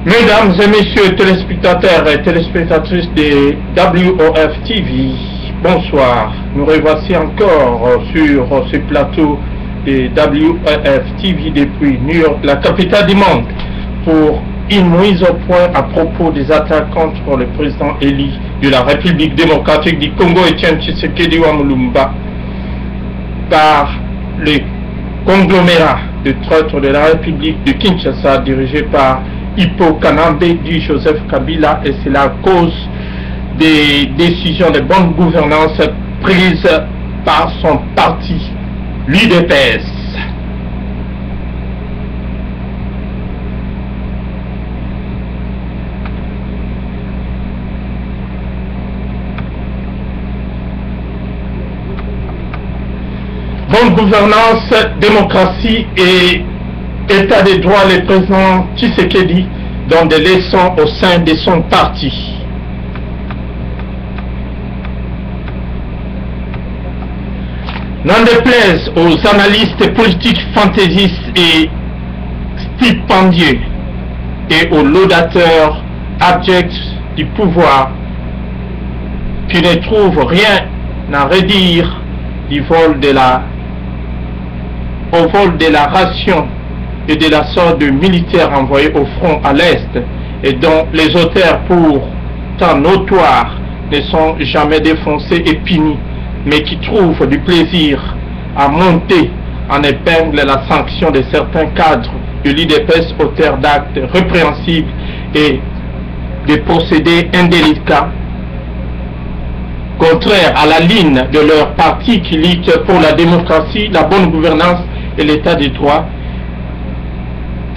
Mesdames et messieurs téléspectateurs et téléspectatrices de WOF TV, bonsoir. Nous revoici encore sur ce plateau de WOF TV depuis New York, la capitale du monde, pour une mise au point à propos des attaques contre le président élu de la République démocratique du Congo, Etienne Tshisekedi Mulumba, par le conglomérat de traîtres de la République de Kinshasa dirigé par Hippo Kanambe du Joseph Kabila, et c'est la cause des décisions de bonne gouvernance prises par son parti, l'UDPS. Bonne gouvernance, démocratie et État de droit, le président Tshisekedi donne des leçons au sein de son parti. N'en déplaise aux analystes politiques fantaisistes et stipendieux et aux laudateurs abjects du pouvoir qui ne trouvent rien à redire du vol de la ration et de la sorte de militaires envoyés au front à l'Est, et dont les auteurs pourtant notoires ne sont jamais défoncés et punis, mais qui trouvent du plaisir à monter en épingle la sanction de certains cadres de l'UDPS, auteurs d'actes répréhensibles et de procédés indélicats, contraires à la ligne de leur parti qui lutte pour la démocratie, la bonne gouvernance et l'état de droit,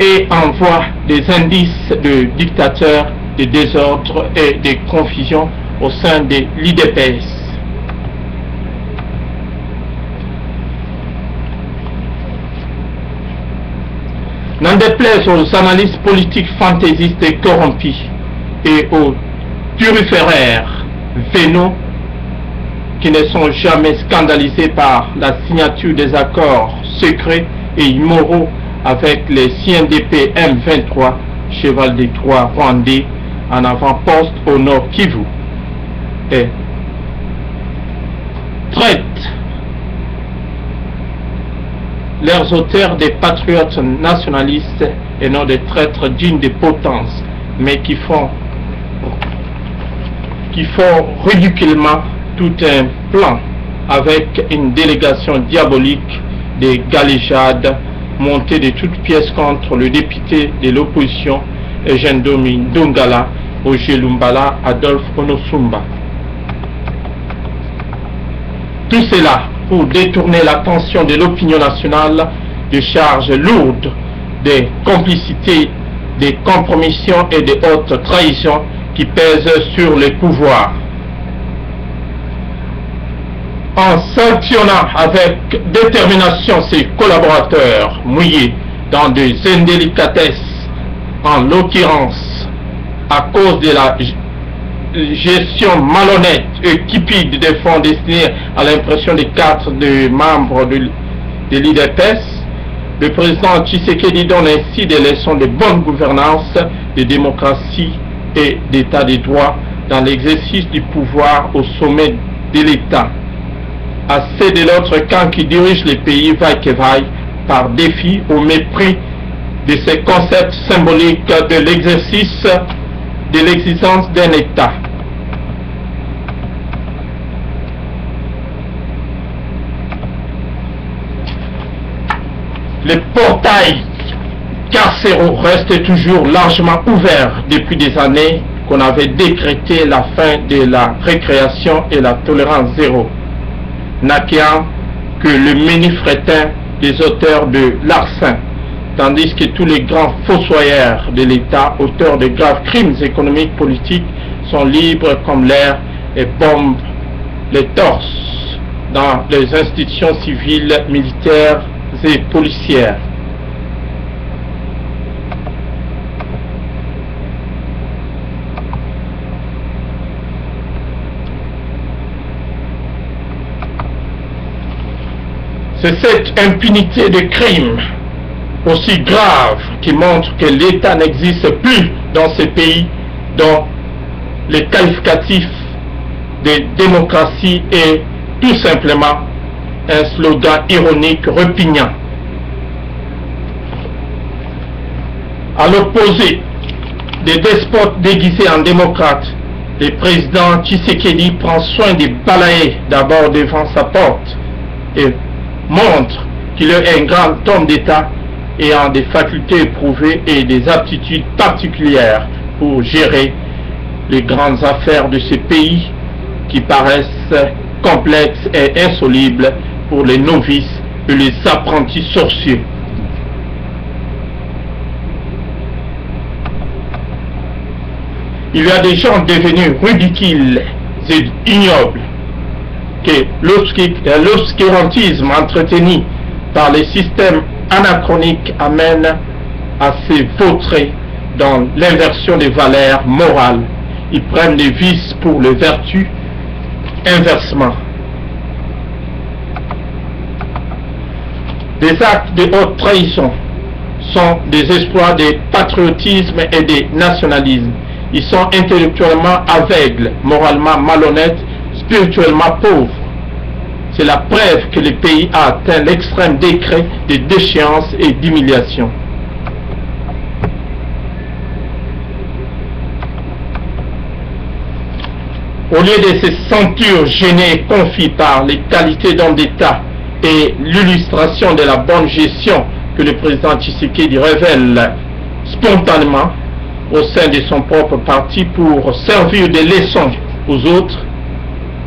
et envoie des indices de dictateurs, de désordre et de confusion au sein de l'UDPS. N'en déplaise aux analystes politiques fantaisistes et corrompus et aux turiféraires vénaux qui ne sont jamais scandalisés par la signature des accords secrets et immoraux avec les CNDP M23, cheval des Troie rwandais, en avant-poste au nord Kivu, et traitent leurs auteurs des patriotes nationalistes et non des traîtres dignes de potence, mais qui font ridiculement tout un plan avec une délégation diabolique des galéjades montée de toutes pièces contre le député de l'opposition Eugène Dongala au Lumbala Adolphe Onosumba. Tout cela pour détourner l'attention de l'opinion nationale de charges lourdes de complicité, de compromission et de hautes trahisons qui pèsent sur les pouvoirs. En sanctionnant avec détermination ses collaborateurs mouillés dans des indélicatesses, en l'occurrence à cause de la gestion malhonnête et cupide des fonds destinés à l'impression des cartes de membres de l'UDPS, le président Tshisekedi donne ainsi des leçons de bonne gouvernance, de démocratie et d'état de droit dans l'exercice du pouvoir au sommet de l'État. Assez de l'autre camp qui dirige les pays vaille que vaille, par défi au mépris de ces concepts symboliques de l'exercice de l'existence d'un État. Les portails carcéraux restent toujours largement ouverts depuis des années qu'on avait décrété la fin de la récréation et la tolérance zéro, n'acquérant que le menu fretin des auteurs de larcin, tandis que tous les grands fossoyeurs de l'État, auteurs de graves crimes économiques, politiques, sont libres comme l'air et bombent les torses dans les institutions civiles, militaires et policières. C'est cette impunité de crimes aussi graves qui montrent que l'État n'existe plus dans ces pays dont les qualificatifs de démocratie est tout simplement un slogan ironique repugnant. À l'opposé des despotes déguisés en démocrates, le président Tshisekedi prend soin de balayer d'abord devant sa porte et montre qu'il est un grand homme d'État ayant des facultés éprouvées et des aptitudes particulières pour gérer les grandes affaires de ce pays qui paraissent complexes et insolubles pour les novices et les apprentis sorciers. Il y a des gens devenus ridicules et ignobles que l'obscurantisme entretenu par les systèmes anachroniques amène à se vautrer dans l'inversion des valeurs morales. Ils prennent les vices pour les vertus inversement. Des actes de haute trahison sont des exploits de patriotisme et de nationalisme. Ils sont intellectuellement aveugles, moralement malhonnêtes, spirituellement pauvres. C'est la preuve que le pays a atteint l'extrême degré de déchéance et d'humiliation. Au lieu de se sentir gêné et confit par les qualités d'homme d'État et l'illustration de la bonne gestion que le président Tshisekedi révèle spontanément au sein de son propre parti pour servir de leçon aux autres,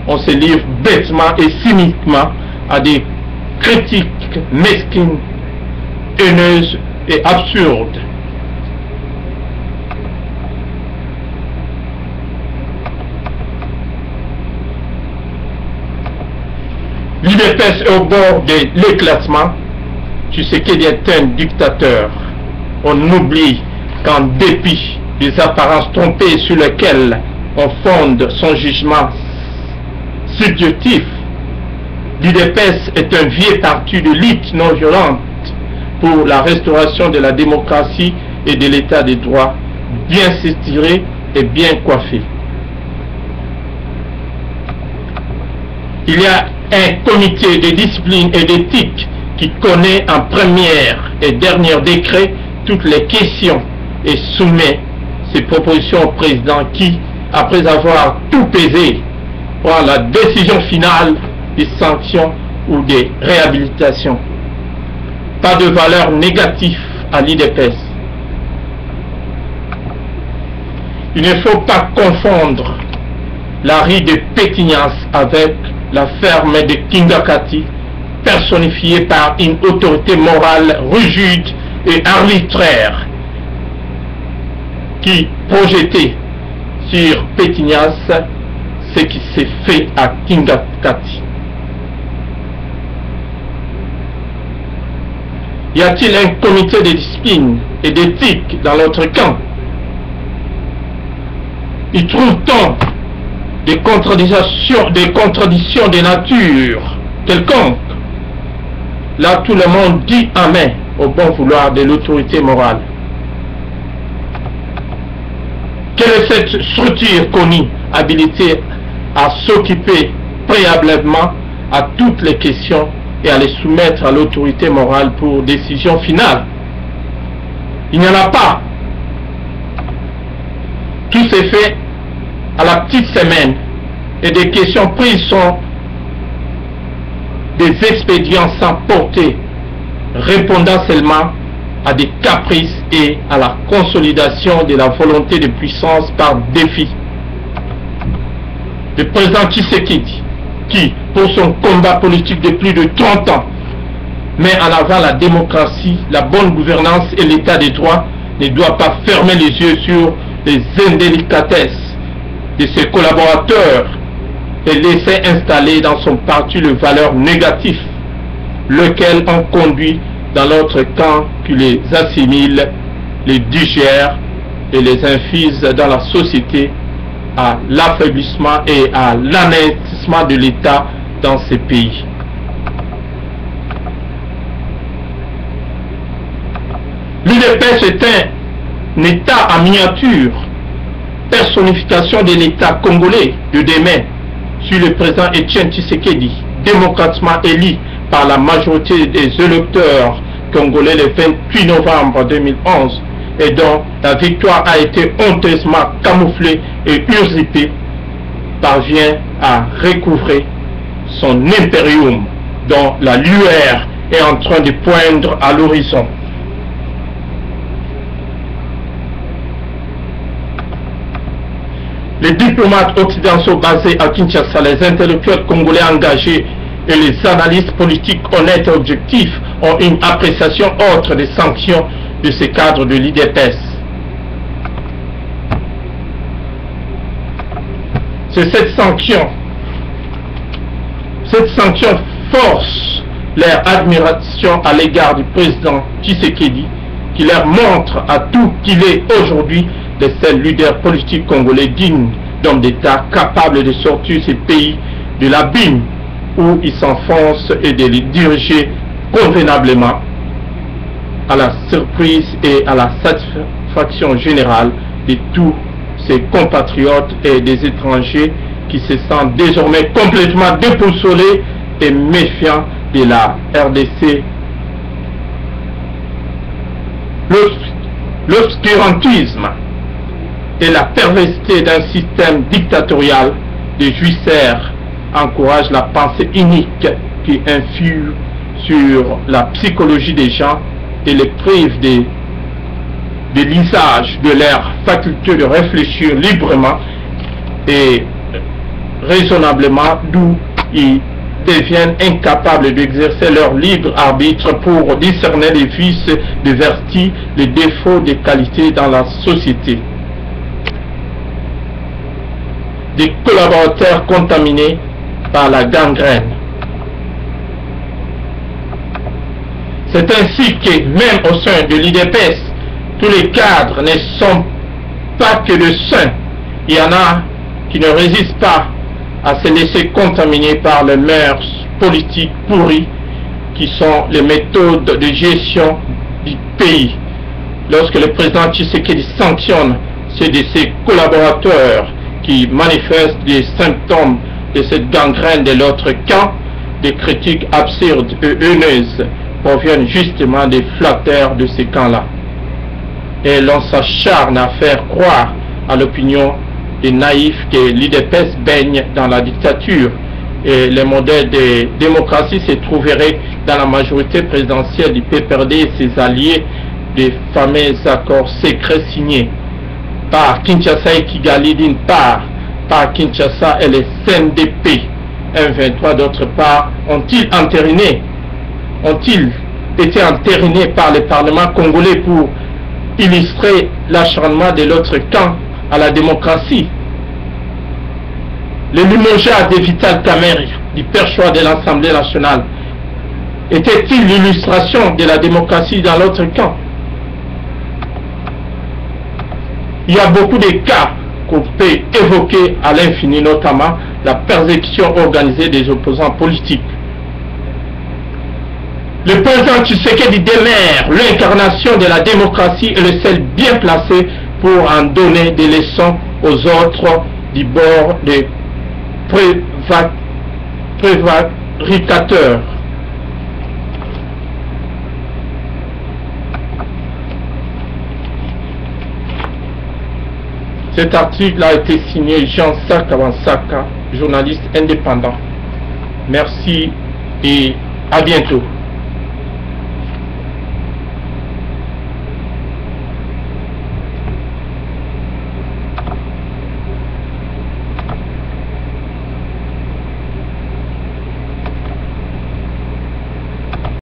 on se livre bêtement et cyniquement à des critiques mesquines, haineuses et absurdes. L'UDPS est au bord de l'éclatement. Tshisekedi est un dictateur. On oublie qu'en dépit des apparences trompées sur lesquelles on fonde son jugement subjectif, l'UDPS est un vieux parti de lutte non violente pour la restauration de la démocratie et de l'état de droit, bien s'étiré et bien coiffé. Il y a un comité de discipline et d'éthique qui connaît en première et dernier décret toutes les questions et soumet ses propositions au président qui, après avoir tout pesé, prend la décision finale des sanctions ou des réhabilitations. Pas de valeur négative à l'UDPS. Il ne faut pas confondre la rue de Pétignas avec la ferme de Kingakati, personnifiée par une autorité morale rigide et arbitraire qui projetait sur Pétignas ce qui s'est fait à Kingakati. Y a-t-il un comité de discipline et d'éthique dans l'autre camp? Y trouve-t-on des contradictions de nature quelconque? Là, tout le monde dit amen au bon vouloir de l'autorité morale. Quelle est cette structure connue, habilitée à s'occuper préalablement à toutes les questions et à les soumettre à l'autorité morale pour décision finale? Il n'y en a pas. Tout s'est fait à la petite semaine et des questions prises sont des expédients sans portée, répondant seulement à des caprices et à la consolidation de la volonté de puissance par défi. Le président Tshisekedi, qui, pour son combat politique de plus de 30 ans, met en avant la démocratie, la bonne gouvernance et l'état de droit, ne doit pas fermer les yeux sur les indélicatesses de ses collaborateurs et laisser installer dans son parti les valeurs négatives, lesquelles ont conduit dans l'autre camp qui les assimile, les digère et les infuse dans la société à l'affaiblissement et à l'anéantissement de l'État dans ces pays. L'UDPS est un État en miniature, personnification de l'État congolais de demain, sur le président Etienne Tshisekedi, démocratiquement élu par la majorité des électeurs congolais le 28 novembre 2011 et dont la victoire a été honteusement camouflée et usurpée, parvient à recouvrer son impérium dont la lueur est en train de poindre à l'horizon. Les diplomates occidentaux basés à Kinshasa, les intellectuels congolais engagés et les analystes politiques honnêtes et objectifs ont une appréciation autre des sanctions de ces cadres de l'UDPS. C'est cette sanction force leur admiration à l'égard du président Tshisekedi, qui leur montre à tout qu'il est aujourd'hui le seul leader politique congolais digne d'homme d'État capable de sortir ces pays de l'abîme où il s'enfonce et de les diriger convenablement à la surprise et à la satisfaction générale de tous ses compatriotes et des étrangers qui se sentent désormais complètement déboussolés et méfiants de la RDC. L'obscurantisme et la perversité d'un système dictatorial de jouisseurs encourage la pensée unique qui influe sur la psychologie des gens et les prive de l'usage de leur faculté de réfléchir librement et raisonnablement, d'où ils deviennent incapables d'exercer leur libre arbitre pour discerner les vices, les vertus, les défauts des qualités dans la société. Des collaborateurs contaminés par la gangrène. C'est ainsi que même au sein de l'UDPS, tous les cadres ne sont pas que de saints. Il y en a qui ne résistent pas à se laisser contaminer par les mœurs politiques pourries qui sont les méthodes de gestion du pays. Lorsque le président Tshisekedi sanctionne ceux de ses collaborateurs qui manifestent des symptômes de cette gangrène de l'autre camp, des critiques absurdes et haineuses proviennent justement des flatteurs de ces camps-là. Et l'on s'acharne à faire croire à l'opinion des naïfs que l'UDPS baigne dans la dictature et le modèle de démocratie se trouverait dans la majorité présidentielle du PPRD et ses alliés des fameux accords secrets signés par Kinshasa et Kigali d'une part, par Kinshasa et les CNDP M23 d'autre part, ont-ils été entérinés par le Parlement congolais pour illustrer l'acharnement de l'autre camp à la démocratie? Le limogeage de Vital Kamerhe du perchoir de l'Assemblée nationale était-il l'illustration de la démocratie dans l'autre camp? Il y a beaucoup de cas qu'on peut évoquer à l'infini, notamment la persécution organisée des opposants politiques. Le président Tshisekedi demeure l'incarnation de la démocratie et le seul bien placé pour en donner des leçons aux autres du bord des prévaricateurs. Cet article a été signé Jean Sakawansaka, journaliste indépendant. Merci et à bientôt.